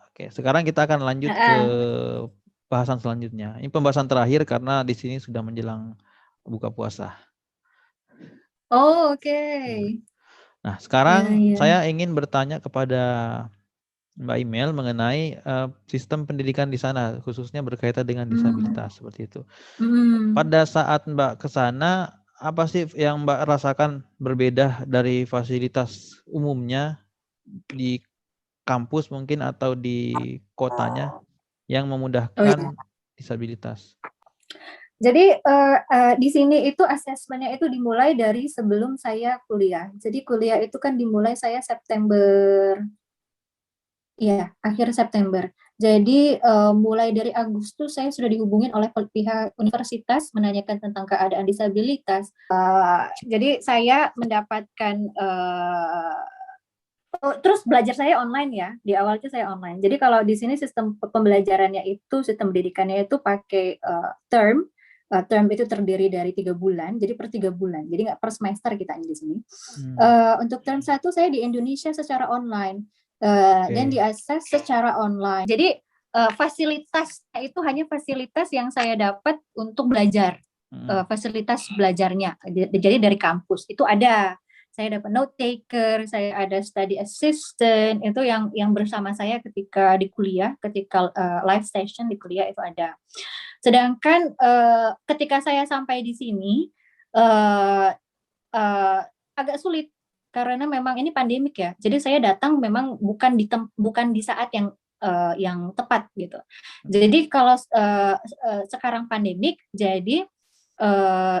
Oke, sekarang kita akan lanjut ke bahasan selanjutnya. Ini pembahasan terakhir karena di sini sudah menjelang buka puasa. Oh, oke. Nah, sekarang Ya. saya ingin bertanya kepada Mbak Email mengenai sistem pendidikan di sana, khususnya berkaitan dengan disabilitas seperti itu. Pada saat Mbak ke sana, apa sih yang Mbak rasakan berbeda dari fasilitas umumnya di kampus mungkin atau di kotanya yang memudahkan disabilitas? Jadi di sini itu asesmennya itu dimulai dari sebelum saya kuliah. Jadi kuliah itu kan dimulai saya September, ya akhir September. Jadi mulai dari Agustus saya sudah dihubungin oleh pihak universitas menanyakan tentang keadaan disabilitas. Jadi saya mendapatkan terus belajar saya online ya, di awal itu saya online. Jadi kalau di sini sistem pembelajarannya itu, sistem pendidikannya itu pakai term. Term itu terdiri dari 3 bulan, jadi per 3 bulan. Jadi nggak per semester kita di sini. Untuk term 1 saya di Indonesia secara online dan diakses secara online. Jadi fasilitas itu hanya fasilitas yang saya dapat untuk belajar, fasilitas belajarnya. Jadi dari kampus itu ada. Saya dapat note taker, saya ada study assistant, itu yang bersama saya ketika di kuliah, ketika live session di kuliah itu ada. Sedangkan ketika saya sampai di sini agak sulit karena memang ini pandemik ya. Jadi saya datang memang bukan di saat yang tepat gitu. Jadi kalau sekarang pandemik, jadi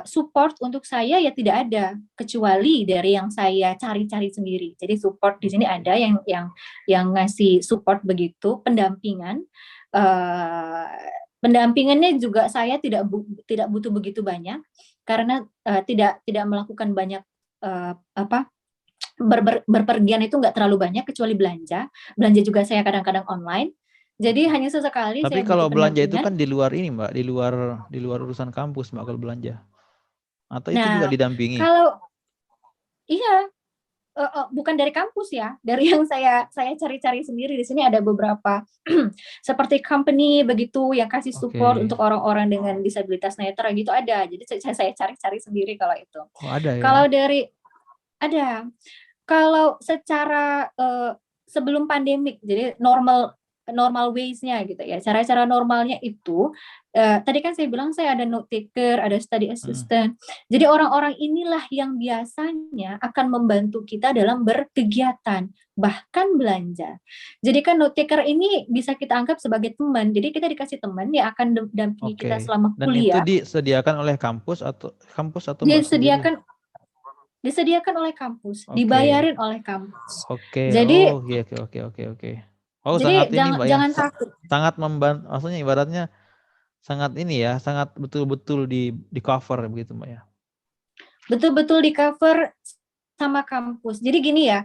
support untuk saya ya tidak ada kecuali dari yang saya cari-cari sendiri. Jadi support di sini ada yang ngasih support begitu, pendampingan. Pendampingannya juga saya tidak butuh begitu banyak karena tidak melakukan banyak berpergian itu nggak terlalu banyak kecuali belanja juga saya kadang-kadang online. Jadi hanya sesekali Tapi saya kalau butuh belanja itu pendampingan. kan di luar ini Mbak, di luar urusan kampus Mbak kalau belanja. Atau itu juga Nah, didampingi? kalau iya bukan dari kampus ya, dari yang saya cari-cari sendiri. Di sini ada beberapa seperti company begitu yang kasih support untuk orang-orang dengan disabilitas netra gitu ada. Jadi saya cari-cari sendiri kalau itu. Oh, ada ya. Kalau dari ada. Kalau secara sebelum pandemik, jadi normal ways-nya gitu ya. Cara-cara normalnya itu tadi kan saya bilang saya ada note taker, ada study assistant. Jadi orang-orang inilah yang biasanya akan membantu kita dalam berkegiatan, bahkan belanja. Jadi kan note taker ini bisa kita anggap sebagai teman. Jadi kita dikasih teman yang akan dampingi kita selama kuliah. Dan itu disediakan oleh kampus atau Mbak sendiri? Disediakan oleh kampus, dibayarin oleh kampus. Oke. Jadi Oke. Oh, jadi sangat ini Mbak ya. jangan takut. Sangat membantu, maksudnya ibaratnya sangat ini ya, sangat betul-betul di cover begitu Mbak ya. Betul-betul di cover sama kampus. Jadi gini ya,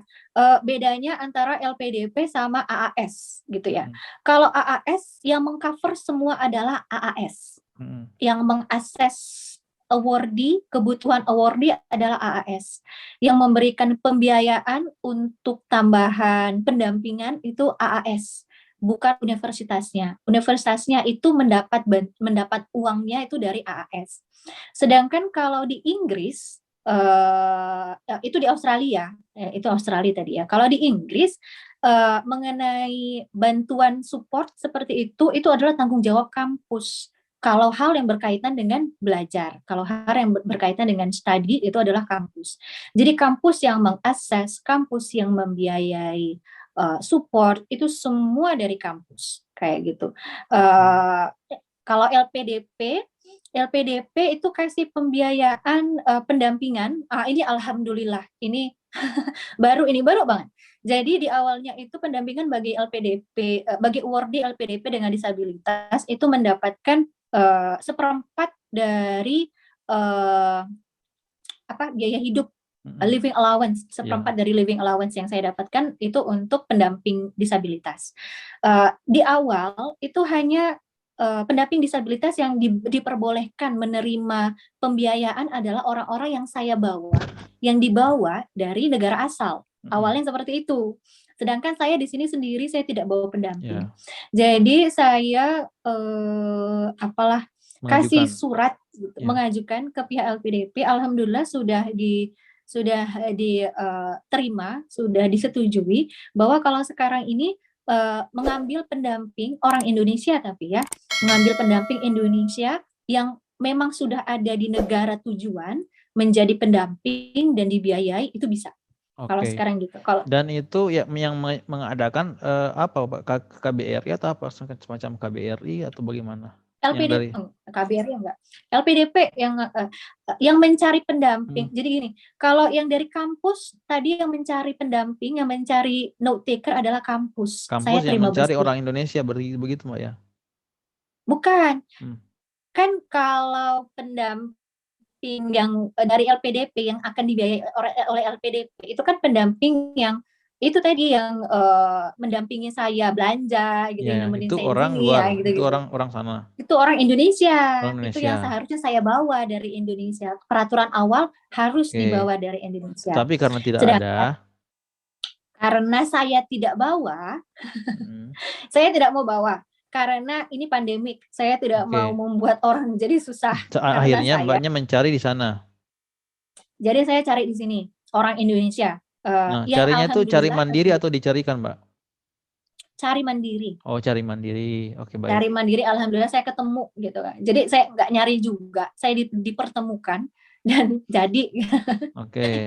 bedanya antara LPDP sama AAS gitu ya. Kalau AAS yang mengcover semua adalah AAS. Yang mengakses awardee, kebutuhan awardee adalah AAS. Yang memberikan pembiayaan untuk tambahan pendampingan itu AAS, bukan universitasnya. Universitasnya itu mendapat uangnya itu dari AAS. Sedangkan kalau di Inggris, itu di Australia, itu Australia tadi ya. Kalau di Inggris mengenai bantuan support seperti itu adalah tanggung jawab kampus. Kalau hal yang berkaitan dengan belajar, kalau hal yang berkaitan dengan study itu adalah kampus. Jadi kampus yang mengakses, kampus yang membiayai support itu semua dari kampus kayak gitu. Kalau LPDP itu kasih pembiayaan pendampingan. Ini alhamdulillah ini baru banget. Jadi di awalnya itu pendampingan bagi LPDP, bagi awardee LPDP dengan disabilitas itu mendapatkan seperempat dari biaya hidup, living allowance, seperempat dari living allowance yang saya dapatkan itu untuk pendamping disabilitas. Di awal itu hanya pendamping disabilitas yang diperbolehkan menerima pembiayaan adalah orang-orang yang saya bawa, yang dibawa dari negara asal. Awalnya seperti itu. Sedangkan saya di sini sendiri, saya tidak bawa pendamping. Jadi saya kasih surat gitu, mengajukan ke pihak LPDP. Alhamdulillah sudah diterima, sudah disetujui bahwa kalau sekarang ini mengambil pendamping orang Indonesia, tapi ya mengambil pendamping Indonesia yang memang sudah ada di negara tujuan menjadi pendamping dan dibiayai, itu bisa. Kalau sekarang gitu. Dan itu ya yang mengadakan apa Pak? KBRI atau apa, semacam KBRI atau bagaimana? LPDP, KBRI enggak. LPDP yang mencari pendamping. Jadi gini, kalau yang dari kampus tadi yang mencari pendamping, yang mencari note taker adalah kampus. Kampus yang mencari orang Indonesia, begitu Mbak ya? Bukan. Kan kalau pendamping yang dari LPDP yang akan dibiayai oleh LPDP itu kan pendamping yang itu tadi yang mendampingi saya belanja gitu, yang nemenin itu saya orang sini, luar, ya, gitu, itu orang sana. Itu orang Indonesia. Orang Indonesia. Itu yang seharusnya saya bawa dari Indonesia. Peraturan awal harus dibawa dari Indonesia. Tapi karena tidak ada. Karena saya tidak bawa, saya tidak mau bawa. Karena ini pandemik, saya tidak mau membuat orang jadi susah. Akhirnya Mbaknya mencari di sana. Jadi saya cari di sini orang Indonesia. Carinya tuh cari mandiri atau dicarikan, Mbak? Cari mandiri. Oh, cari mandiri. Oke, baik. Cari mandiri, alhamdulillah saya ketemu gitu kan. Jadi saya nggak nyari juga, saya dipertemukan dan jadi.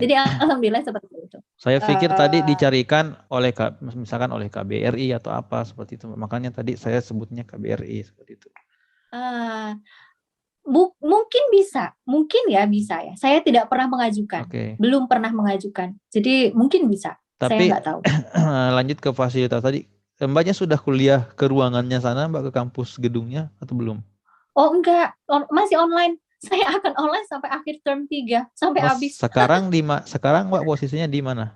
Jadi alhamdulillah seperti itu. Saya pikir tadi dicarikan oleh misalkan oleh KBRI atau apa seperti itu. Makanya tadi saya sebutnya KBRI seperti itu. Mungkin bisa, mungkin ya bisa ya. Saya tidak pernah mengajukan, belum pernah mengajukan. Jadi mungkin bisa. Tapi saya nggak tahu. Lanjut ke fasilitas tadi. Mbaknya sudah kuliah ke ruangannya sana, Mbak, ke kampus gedungnya atau belum? Oh enggak, masih online. Saya akan online sampai akhir term 3, sampai habis. Sekarang Mbak posisinya di mana?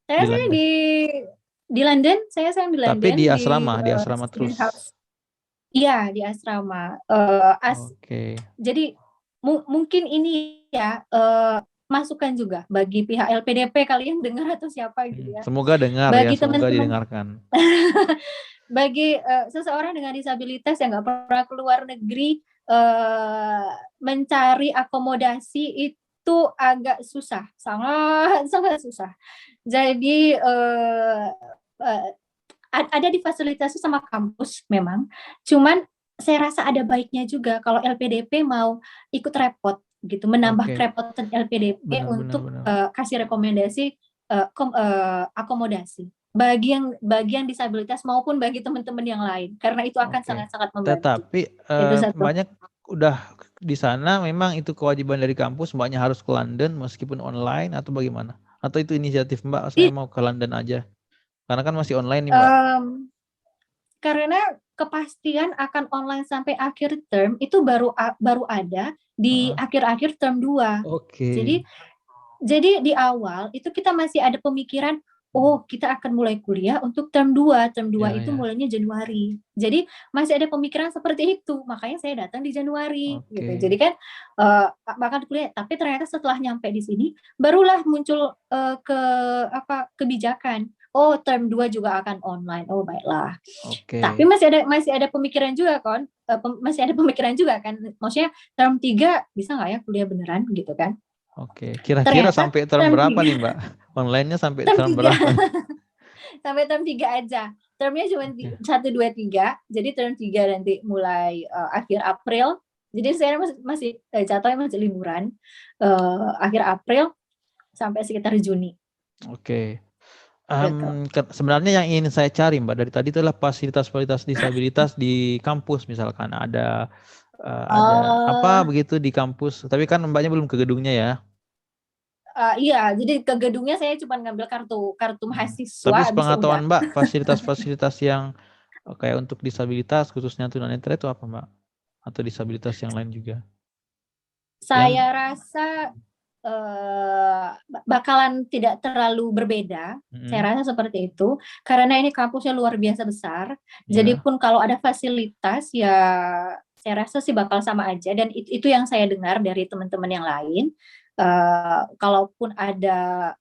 Saya di London, saya di London. Tapi di asrama terus. Iya, di asrama. Jadi mungkin ini ya masukan juga bagi pihak LPDP kalian dengar atau siapa gitu ya. Semoga dengar bagi ya, semoga didengarkan. Bagi seseorang dengan disabilitas yang nggak pernah keluar negeri, mencari akomodasi itu agak susah, sangat susah. Jadi ada difasilitasi sama kampus memang, cuman saya rasa ada baiknya juga kalau LPDP mau ikut repot gitu, menambah kerepotan LPDP untuk kasih rekomendasi akomodasi bagi yang disabilitas maupun bagi teman-teman yang lain, karena itu akan sangat-sangat membantu. Tetapi banyak udah di sana memang itu kewajiban dari kampus, Mbaknya harus ke London meskipun online atau bagaimana? Atau itu inisiatif Mbak, saya mau ke London aja? Karena kan masih online nih, Mbak. Karena kepastian akan online sampai akhir term itu baru ada di akhir-akhir term 2. Jadi di awal itu kita masih ada pemikiran, kita akan mulai kuliah untuk term 2. Term 2 itu mulainya Januari. Jadi masih ada pemikiran seperti itu. Makanya saya datang di Januari gitu. Jadi kan bahkan kuliah, tapi ternyata setelah nyampe di sini barulah muncul kebijakan. Term 2 juga akan online. Baiklah. Tapi masih ada pemikiran juga kan? Masih ada pemikiran juga kan? Maksudnya term 3 bisa nggak ya kuliah beneran gitu kan? Kira-kira sampai term berapa 3. Nih, Mbak? Online-nya sampai term berapa? Sampai term 3 aja. Termnya cuma 1, 2, 3. Jadi term 3 nanti mulai akhir April. Jadi saya masih jatuhnya masih liburan. Akhir April sampai sekitar Juni. Sebenarnya yang ingin saya cari, Mbak, dari tadi itulah fasilitas-fasilitas disabilitas di kampus, misalkan ada apa begitu di kampus. Tapi kan Mbaknya belum ke gedungnya ya? Iya, jadi ke gedungnya saya cuma ngambil kartu mahasiswa. Tapi sepengetahuan Mbak, fasilitas-fasilitas yang kayak untuk disabilitas khususnya tunanetra itu apa, Mbak? Atau disabilitas yang lain juga? Saya rasa bakalan tidak terlalu berbeda. Saya rasa seperti itu, karena ini kampusnya luar biasa besar. Jadi pun kalau ada fasilitas ya saya rasa sih bakal sama aja. Dan itu yang saya dengar dari teman-teman yang lain. Kalaupun ada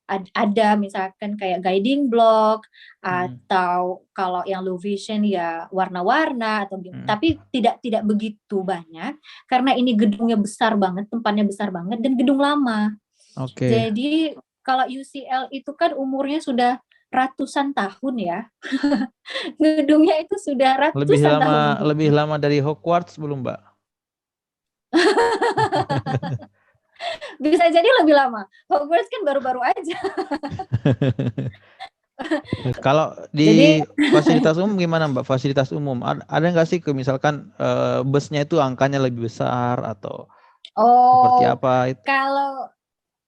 misalkan kayak guiding block atau kalau yang low vision ya warna-warna atau tapi tidak begitu banyak karena ini gedungnya besar banget, tempatnya besar banget dan gedung lama. Jadi kalau UCL itu kan umurnya sudah ratusan tahun ya. Gedungnya itu sudah ratusan tahun. Lebih lama dari Hogwarts belum, Mbak? Bisa jadi lebih lama. Hogwarts kan baru-baru aja. Kalau di fasilitas umum gimana, Mbak? Fasilitas umum ada nggak sih misalkan busnya itu angkanya lebih besar atau seperti apa? Kalau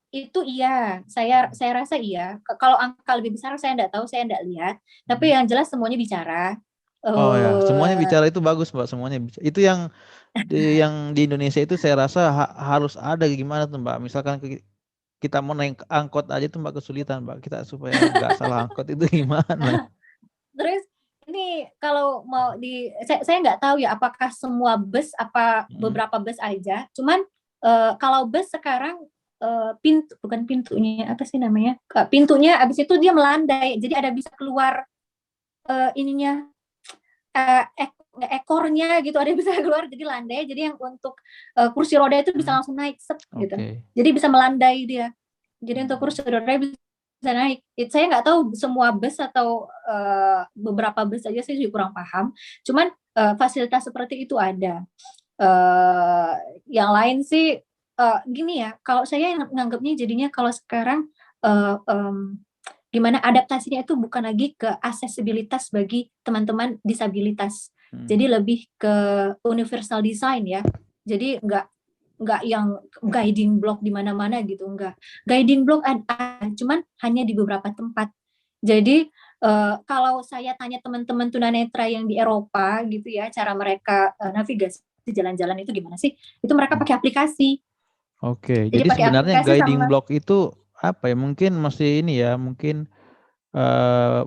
itu iya, saya rasa iya. Kalau angka lebih besar saya enggak tahu, saya enggak lihat. Tapi yang jelas semuanya bicara. Oh ya, semuanya bicara itu bagus, Mbak. Semuanya bicara. Itu yang di Indonesia itu saya rasa harus ada gimana tuh, Mbak. Misalkan kita mau naik angkot aja tuh Mbak kesulitan, Mbak. Kita supaya nggak salah angkot itu gimana? Terus ini kalau mau saya nggak tahu ya apakah semua bus apa beberapa bus aja. Cuman kalau bus sekarang bukan pintunya apa sih namanya? Pintunya abis itu dia melandai. Jadi ada bisa keluar ininya ekornya gitu, ada bisa keluar jadi landai. Jadi yang untuk kursi roda itu bisa langsung naik gitu. Jadi bisa melandai dia. Jadi untuk kursi roda bisa naik. Saya nggak tahu semua bus atau beberapa bus aja, saya juga kurang paham. Cuman fasilitas seperti itu ada. Yang lain sih gini ya, kalau saya nganggapnya jadinya kalau sekarang gimana adaptasinya itu bukan lagi ke aksesibilitas bagi teman-teman disabilitas. Jadi lebih ke universal design ya. Jadi nggak yang guiding block di mana-mana gitu, enggak. Guiding block ada, cuman hanya di beberapa tempat. Jadi kalau saya tanya teman-teman tunanetra yang di Eropa gitu ya, cara mereka navigasi jalan-jalan itu gimana sih? Itu mereka pakai aplikasi. Jadi sebenarnya guiding block itu apa ya? Mungkin masih ini ya, mungkin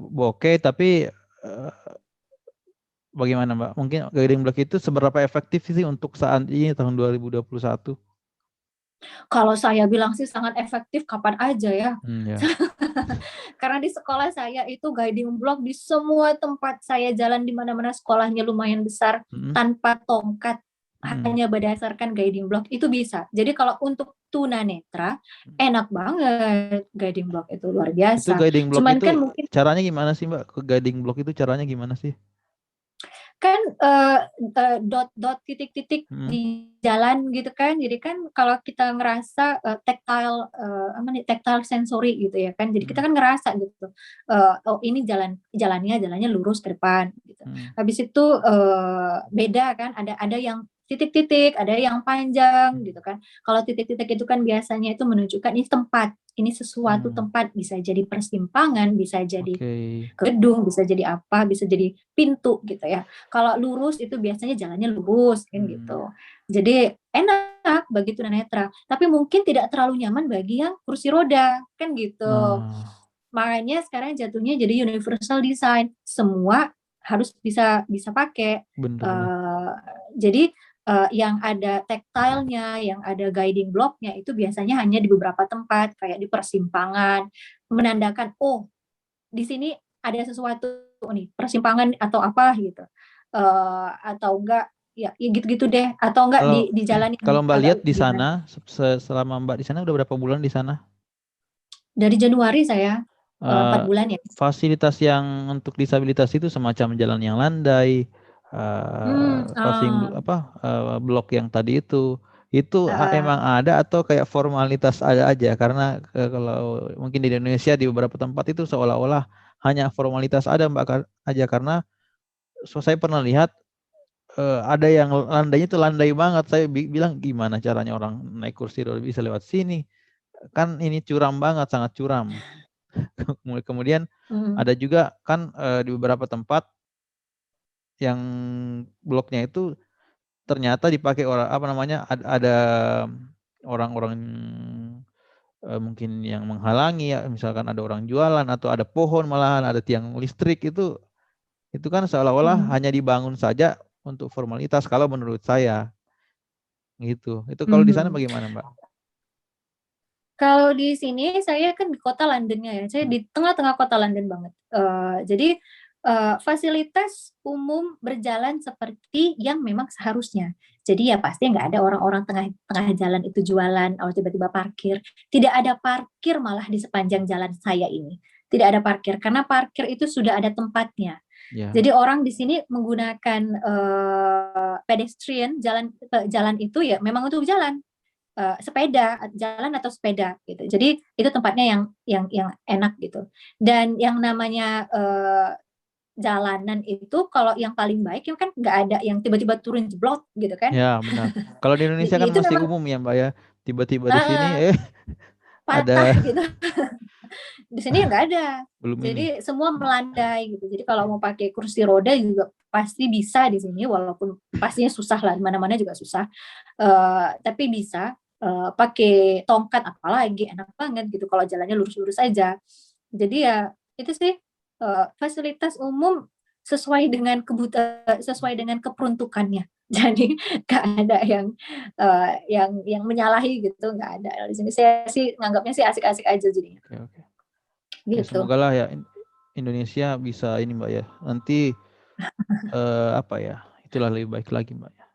bokeh tapi bagaimana, Mbak? Mungkin guiding block itu seberapa efektif sih untuk saat ini tahun 2021? Kalau saya bilang sih sangat efektif kapan aja ya. Karena di sekolah saya itu guiding block di semua tempat. Saya jalan di mana-mana, sekolahnya lumayan besar tanpa tongkat, hanya berdasarkan guiding block itu bisa. Jadi kalau untuk tunanetra enak banget, guiding block itu luar biasa. Itu guiding block itu kan mungkin caranya gimana sih, Mbak? Ke guiding block itu caranya gimana sih? Kan dot titik-titik di jalan gitu kan. Jadi kan kalau kita ngerasa tactile sensory gitu ya kan. Jadi kita kan ngerasa gitu. Oh ini jalannya lurus ke depan gitu. Habis itu beda kan, ada yang titik-titik, ada yang panjang gitu kan. Kalau titik-titik itu kan biasanya itu menunjukkan ini tempat, ini sesuatu tempat, bisa jadi persimpangan, bisa jadi gedung, bisa jadi apa, bisa jadi pintu gitu ya. Kalau lurus itu biasanya jalannya lurus kan gitu. Jadi enak bagi tunanetra, tapi mungkin tidak terlalu nyaman bagi yang kursi roda kan gitu. Makanya sekarang jatuhnya jadi universal design, semua harus bisa pakai. Jadi yang ada tactile-nya, yang ada guiding block-nya itu biasanya hanya di beberapa tempat, kayak di persimpangan, menandakan oh di sini ada sesuatu nih, persimpangan atau apa gitu, atau enggak ya gitu-gitu deh, atau enggak di jalan yang kalau Mbak lihat di sana selama Mbak di sana udah berapa bulan di sana? Dari Januari saya 4 bulan ya. Fasilitas yang untuk disabilitas itu semacam jalan yang landai, blok yang tadi itu emang ada atau kayak formalitas ada aja? Karena kalau mungkin di Indonesia di beberapa tempat itu seolah-olah hanya formalitas ada, Mbak, aja, karena saya pernah lihat ada yang landainya itu landai banget. Saya bilang gimana caranya orang naik kursi roda bisa lewat sini? Kan ini curam banget, sangat curam. Kemudian ada juga kan di beberapa tempat yang bloknya itu ternyata dipakai orang ada orang-orang mungkin yang menghalangi ya, misalkan ada orang jualan atau ada pohon malahan ada tiang listrik itu kan seolah-olah hanya dibangun saja untuk formalitas kalau menurut saya gitu. Itu kalau di sana bagaimana, Mbak? Kalau di sini saya kan di kota Londonnya ya, saya di tengah-tengah kota London banget. Jadi fasilitas umum berjalan seperti yang memang seharusnya. Jadi ya pasti nggak ada orang-orang tengah jalan itu jualan atau tiba-tiba parkir. Tidak ada parkir malah di sepanjang jalan saya ini. Tidak ada parkir karena parkir itu sudah ada tempatnya. Ya. Jadi orang di sini menggunakan pedestrian jalan itu ya memang untuk jalan. Sepeda, jalan atau sepeda gitu. Jadi itu tempatnya yang enak gitu. Dan yang namanya jalanan itu kalau yang paling baik ya kan nggak ada yang tiba-tiba turun jeblok gitu kan. Ya, benar. Kalau di Indonesia kan Itu masih memang umum ya, Mbak ya. Tiba-tiba di sini patah ada gitu. Di sini nggak ada. belum ini. Jadi semua melandai gitu. Jadi kalau mau pakai kursi roda juga pasti bisa di sini, walaupun pastinya susah lah, di mana-mana juga susah. Tapi bisa pakai tongkat apalagi enak banget gitu kalau jalannya lurus-lurus aja. Jadi ya itu sih fasilitas umum sesuai dengan sesuai dengan keperuntukannya. Jadi nggak ada yang menyalahi gitu, nggak ada. Di sini saya sih nganggapnya sih asik-asik aja jadinya. Oke. Ya, Gitu. semoga lah ya Indonesia bisa ini, Mbak ya. Nanti apa ya? Itulah lebih baik lagi, Mbak ya.